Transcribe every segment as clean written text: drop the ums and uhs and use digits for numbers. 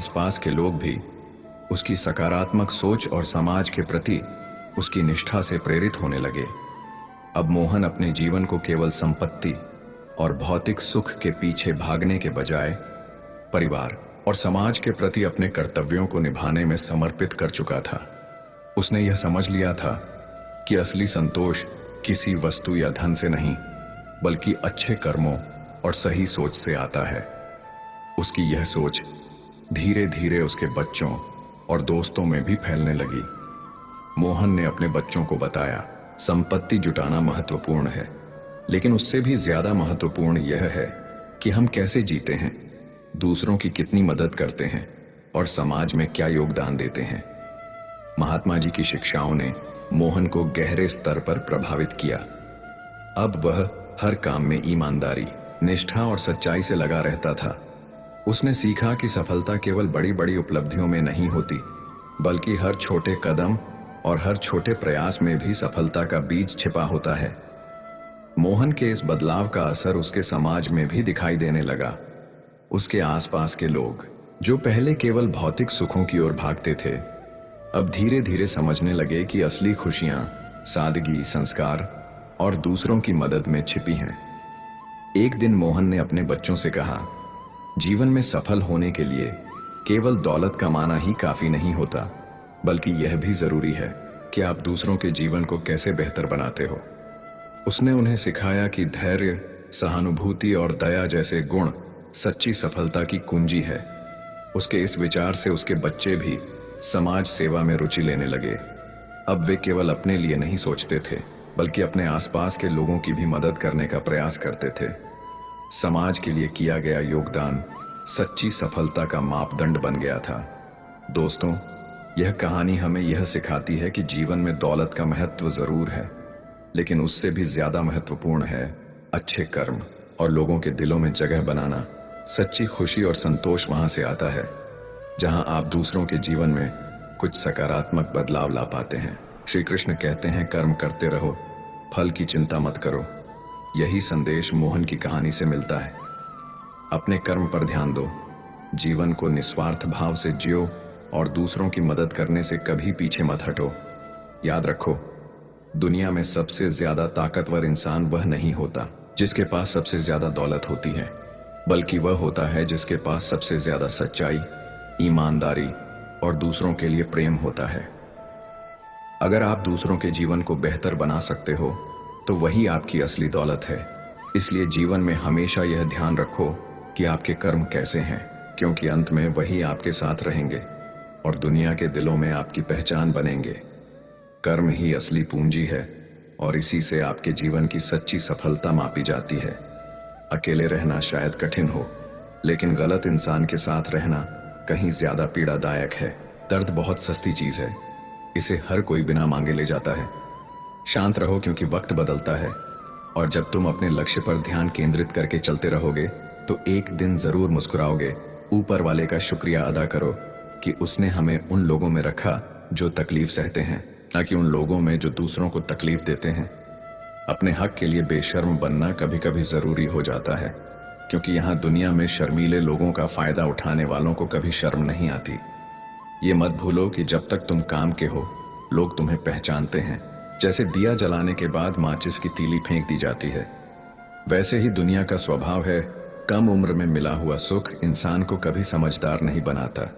आसपास के लोग भी उसकी सकारात्मक सोच और समाज के प्रति उसकी निष्ठा से प्रेरित होने लगे। अब मोहन अपने जीवन को केवल संपत्ति और भौतिक सुख के पीछे भागने के बजाय परिवार और समाज के प्रति अपने कर्तव्यों को निभाने में समर्पित कर चुका था। उसने यह समझ लिया था कि असली संतोष किसी वस्तु या धन से नहीं, बल्कि अच्छे कर्मों और सही सोच से आता है। उसकी यह सोच धीरे धीरे उसके बच्चों और दोस्तों में भी फैलने लगी। मोहन ने अपने बच्चों को बताया, संपत्ति जुटाना महत्वपूर्ण है, लेकिन उससे भी ज्यादा महत्वपूर्ण यह है कि हम कैसे जीते हैं, दूसरों की कितनी मदद करते हैं और समाज में क्या योगदान देते हैं। महात्मा जी की शिक्षाओं ने मोहन को गहरे स्तर पर प्रभावित किया। अब वह हर काम में ईमानदारी, निष्ठा और सच्चाई से लगा रहता था। उसने सीखा कि सफलता केवल बड़ी बड़ी उपलब्धियों में नहीं होती, बल्कि हर छोटे कदम और हर छोटे प्रयास में भी सफलता का बीज छिपा होता है। मोहन के इस बदलाव का असर उसके समाज में भी दिखाई देने लगा। उसके आसपास के लोग, जो पहले केवल भौतिक सुखों की ओर भागते थे, अब धीरे धीरे समझने लगे कि असली खुशियां सादगी, संस्कार और दूसरों की मदद में छिपी हैं। एक दिन मोहन ने अपने बच्चों से कहा, जीवन में सफल होने के लिए केवल दौलत कमाना ही काफी नहीं होता, बल्कि यह भी जरूरी है कि आप दूसरों के जीवन को कैसे बेहतर बनाते हो। उसने उन्हें सिखाया कि धैर्य, सहानुभूति और दया जैसे गुण सच्ची सफलता की कुंजी है। उसके इस विचार से उसके बच्चे भी समाज सेवा में रुचि लेने लगे। अब वे केवल अपने लिए नहीं सोचते थे, बल्कि अपने आसपास के लोगों की भी मदद करने का प्रयास करते थे। समाज के लिए किया गया योगदान सच्ची सफलता का मापदंड बन गया था। दोस्तों, यह कहानी हमें यह सिखाती है कि जीवन में दौलत का महत्व जरूर है, लेकिन उससे भी ज्यादा महत्वपूर्ण है अच्छे कर्म और लोगों के दिलों में जगह बनाना। सच्ची खुशी और संतोष वहां से आता है जहां आप दूसरों के जीवन में कुछ सकारात्मक बदलाव ला पाते हैं। श्री कृष्ण कहते हैं, कर्म करते रहो, फल की चिंता मत करो। यही संदेश मोहन की कहानी से मिलता है। अपने कर्म पर ध्यान दो, जीवन को निस्वार्थ भाव से जियो और दूसरों की मदद करने से कभी पीछे मत हटो। याद रखो, दुनिया में सबसे ज्यादा ताकतवर इंसान वह नहीं होता जिसके पास सबसे ज्यादा दौलत होती है, बल्कि वह होता है जिसके पास सबसे ज्यादा सच्चाई, ईमानदारी और दूसरों के लिए प्रेम होता है। अगर आप दूसरों के जीवन को बेहतर बना सकते हो तो वही आपकी असली दौलत है। इसलिए जीवन में हमेशा यह ध्यान रखो कि आपके कर्म कैसे हैं, क्योंकि अंत में वही आपके साथ रहेंगे और दुनिया के दिलों में आपकी पहचान बनेंगे। कर्म ही असली पूंजी है और इसी से आपके जीवन की सच्ची सफलता मापी जाती है। अकेले रहना शायद कठिन हो, लेकिन गलत इंसान के साथ रहना कहीं ज्यादा पीड़ादायक है। दर्द बहुत सस्ती चीज है, इसे हर कोई बिना मांगे ले जाता है। शांत रहो, क्योंकि वक्त बदलता है और जब तुम अपने लक्ष्य पर ध्यान केंद्रित करके चलते रहोगे तो एक दिन जरूर मुस्कुराओगे। ऊपर वाले का शुक्रिया अदा करो कि उसने हमें उन लोगों में रखा जो तकलीफ सहते हैं, ना कि उन लोगों में जो दूसरों को तकलीफ देते हैं। अपने हक के लिए बेशर्म बनना कभी कभी जरूरी हो जाता है, क्योंकि यहाँ दुनिया में शर्मीले लोगों का फायदा उठाने वालों को कभी शर्म नहीं आती। ये मत भूलो कि जब तक तुम काम के हो, लोग तुम्हें पहचानते हैं। जैसे दिया जलाने के बाद माचिस की तीली फेंक दी जाती है, वैसे ही दुनिया का स्वभाव है, कम उम्र में मिला हुआ सुख इंसान को कभी समझदार नहीं बनाता,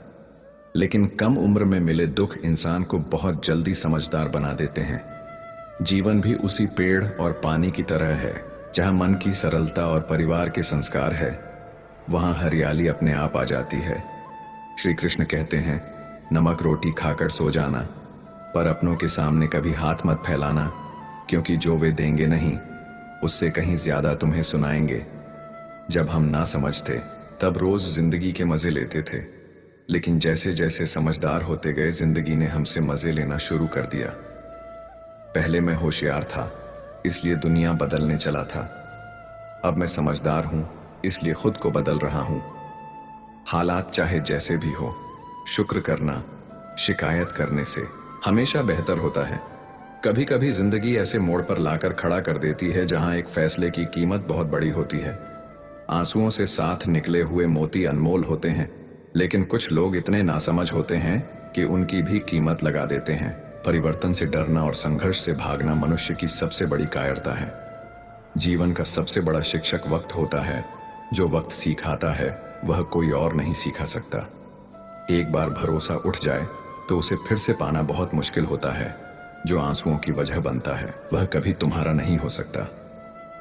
लेकिन कम उम्र में मिले दुख इंसान को बहुत जल्दी समझदार बना देते हैं। जीवन भी उसी पेड़ और पानी की तरह है, जहां मन की सरलता और परिवार के संस्कार है, वहां हरियाली अपने आप आ जाती है। श्री कृष्ण कहते हैं, नमक रोटी खाकर सो जाना, पर अपनों के सामने कभी हाथ मत फैलाना, क्योंकि जो वे देंगे नहीं, उससे कहीं ज्यादा तुम्हें सुनाएंगे। जब हम ना समझते तब रोज जिंदगी के मजे लेते थे, लेकिन जैसे जैसे समझदार होते गए, जिंदगी ने हमसे मजे लेना शुरू कर दिया। पहले मैं होशियार था, इसलिए दुनिया बदलने चला था। अब मैं समझदार हूं, इसलिए खुद को बदल रहा हूं। हालात चाहे जैसे भी हो, शुक्र करना शिकायत करने से हमेशा बेहतर होता है। कभी कभी जिंदगी ऐसे मोड़ पर लाकर खड़ा कर देती है जहां एक फैसले की कीमत बहुत बड़ी होती है। आंसुओं से साथ निकले हुए मोती अनमोल होते हैं, लेकिन कुछ लोग इतने नासमझ होते हैं कि उनकी भी कीमत लगा देते हैं। परिवर्तन से डरना और संघर्ष से भागना मनुष्य की सबसे बड़ी कायरता है। जीवन का सबसे बड़ा शिक्षक वक्त होता है। जो वक्त सिखाता है वह कोई और नहीं सिखा सकता। एक बार भरोसा उठ जाए तो उसे फिर से पाना बहुत मुश्किल होता है। जो आंसुओं की वजह बनता है वह कभी तुम्हारा नहीं हो सकता।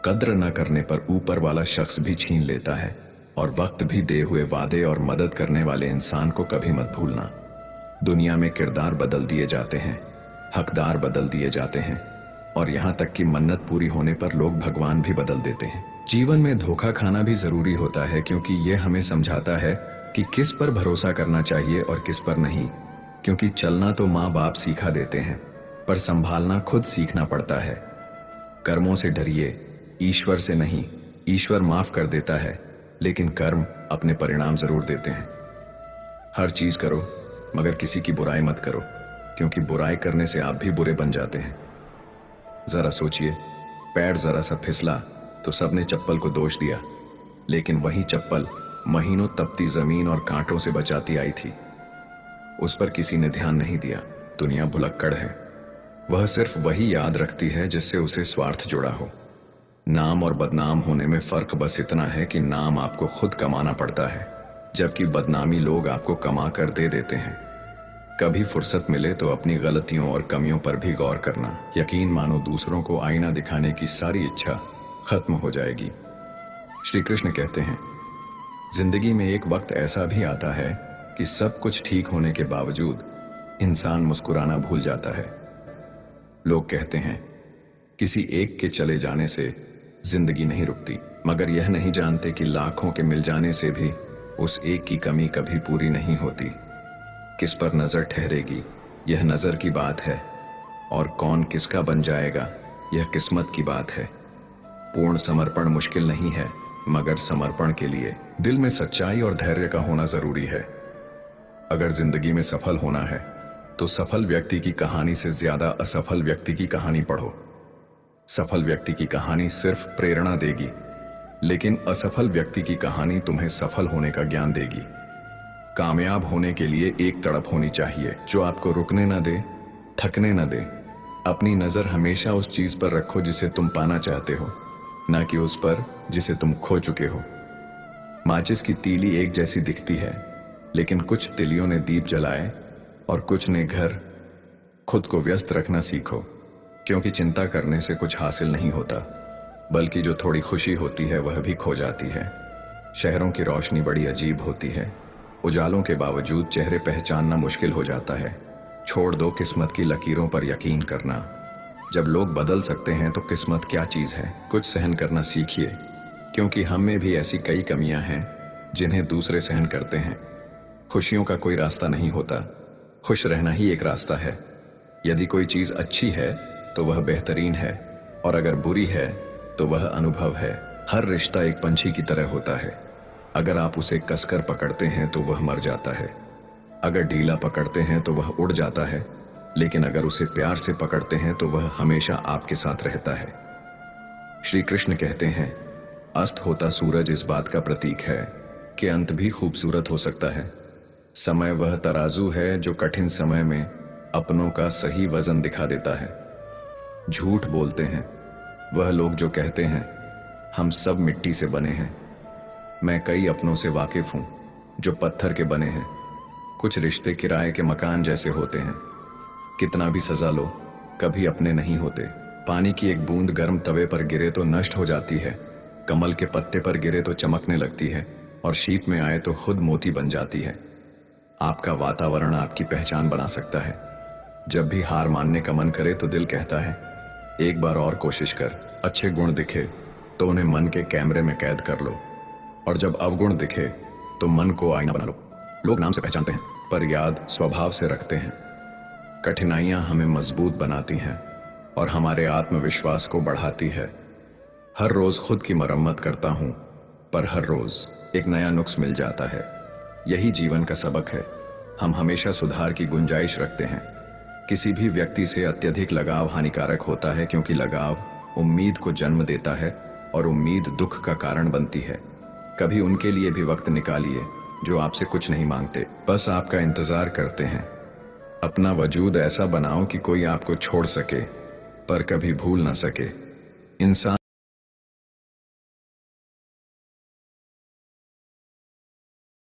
कद्र न करने पर ऊपर वाला शख्स भी छीन लेता है, और वक्त भी दे हुए वादे और मदद करने वाले इंसान को कभी मत भूलना। दुनिया में किरदार बदल दिए जाते हैं, हकदार बदल दिए जाते हैं, और यहाँ तक कि मन्नत पूरी होने पर लोग भगवान भी बदल देते हैं। जीवन में धोखा खाना भी जरूरी होता है, क्योंकि यह हमें समझाता है कि किस पर भरोसा करना चाहिए और किस पर नहीं। क्योंकि चलना तो माँ बाप सिखा देते हैं, पर संभालना खुद सीखना पड़ता है। कर्मों से डरिए, ईश्वर से नहीं। ईश्वर माफ कर देता है, लेकिन कर्म अपने परिणाम जरूर देते हैं। हर चीज करो मगर किसी की बुराई मत करो, क्योंकि बुराई करने से आप भी बुरे बन जाते हैं। जरा सोचिए, पैर जरा सा फिसला तो सबने चप्पल को दोष दिया, लेकिन वही चप्पल महीनों तपती जमीन और कांटों से बचाती आई थी। उस पर किसी ने ध्यान नहीं दिया। दुनिया भुलक्कड़ है, वह सिर्फ वही याद रखती है जिससे उसे स्वार्थ जुड़ा हो। नाम और बदनाम होने में फर्क बस इतना है कि नाम आपको खुद कमाना पड़ता है, जबकि बदनामी लोग आपको कमा कर दे देते हैं। कभी फुर्सत मिले तो अपनी गलतियों और कमियों पर भी गौर करना। यकीन मानो दूसरों को आईना दिखाने की सारी इच्छा खत्म हो जाएगी। श्री कृष्ण कहते हैं, जिंदगी में एक वक्त ऐसा भी आता है कि सब कुछ ठीक होने के बावजूद इंसान मुस्कुराना भूल जाता है। लोग कहते हैं किसी एक के चले जाने से जिंदगी नहीं रुकती, मगर यह नहीं जानते कि लाखों के मिल जाने से भी उस एक की कमी कभी पूरी नहीं होती। किस पर नजर ठहरेगी यह नजर की बात है, और कौन किसका बन जाएगा यह किस्मत की बात है। पूर्ण समर्पण मुश्किल नहीं है, मगर समर्पण के लिए दिल में सच्चाई और धैर्य का होना जरूरी है। अगर जिंदगी में सफल होना है तो सफल व्यक्ति की कहानी से ज्यादा असफल व्यक्ति की कहानी पढ़ो। सफल व्यक्ति की कहानी सिर्फ प्रेरणा देगी, लेकिन असफल व्यक्ति की कहानी तुम्हें सफल होने का ज्ञान देगी। कामयाब होने के लिए एक तड़प होनी चाहिए जो आपको रुकने न दे, थकने न दे। अपनी नजर हमेशा उस चीज पर रखो जिसे तुम पाना चाहते हो, ना कि उस पर जिसे तुम खो चुके हो। माचिस की तीली एक जैसी दिखती है, लेकिन कुछ तिलियों ने दीप जलाए और कुछ ने घर। खुद को व्यस्त रखना सीखो, क्योंकि चिंता करने से कुछ हासिल नहीं होता, बल्कि जो थोड़ी खुशी होती है वह भी खो जाती है। शहरों की रोशनी बड़ी अजीब होती है, उजालों के बावजूद चेहरे पहचानना मुश्किल हो जाता है। छोड़ दो किस्मत की लकीरों पर यकीन करना। जब लोग बदल सकते हैं तो किस्मत क्या चीज है। कुछ सहन करना सीखिए, क्योंकि हम में भी ऐसी कई कमियां हैं जिन्हें दूसरे सहन करते हैं। खुशियों का कोई रास्ता नहीं होता, खुश रहना ही एक रास्ता है। यदि कोई चीज अच्छी है तो वह बेहतरीन है, और अगर बुरी है तो वह अनुभव है। हर रिश्ता एक पंछी की तरह होता है। अगर आप उसे कसकर पकड़ते हैं तो वह मर जाता है, अगर ढीला पकड़ते हैं तो वह उड़ जाता है, लेकिन अगर उसे प्यार से पकड़ते हैं तो वह हमेशा आपके साथ रहता है। श्री कृष्ण कहते हैं, अस्त होता सूरज इस बात का प्रतीक है कि अंत भी खूबसूरत हो सकता है। समय वह तराजू है जो कठिन समय में अपनों का सही वजन दिखा देता है। झूठ बोलते हैं वह लोग जो कहते हैं हम सब मिट्टी से बने हैं। मैं कई अपनों से वाकिफ हूं जो पत्थर के बने हैं। कुछ रिश्ते किराए के मकान जैसे होते हैं, कितना भी सजा लो कभी अपने नहीं होते। पानी की एक बूंद गर्म तवे पर गिरे तो नष्ट हो जाती है, कमल के पत्ते पर गिरे तो चमकने लगती है, और शीप में आए तो खुद मोती बन जाती है। आपका वातावरण आपकी पहचान बना सकता है। जब भी हार मानने का मन करे तो दिल कहता है एक बार और कोशिश कर। अच्छे गुण दिखे तो उन्हें मन के कैमरे में कैद कर लो, और जब अवगुण दिखे तो मन को आईना बना लो। लोग नाम से पहचानते हैं पर याद स्वभाव से रखते हैं। कठिनाइयां हमें मजबूत बनाती हैं और हमारे आत्मविश्वास को बढ़ाती है। हर रोज खुद की मरम्मत करता हूं, पर हर रोज एक नया नुक्स मिल जाता है। यही जीवन का सबक है। हम हमेशा सुधार की गुंजाइश रखते हैं। किसी भी व्यक्ति से अत्यधिक लगाव हानिकारक होता है, क्योंकि लगाव उम्मीद को जन्म देता है और उम्मीद दुख का कारण बनती है। कभी उनके लिए भी वक्त निकालिए जो आपसे कुछ नहीं मांगते, बस आपका इंतजार करते हैं। अपना वजूद ऐसा बनाओ कि कोई आपको छोड़ सके पर कभी भूल ना सके। इंसान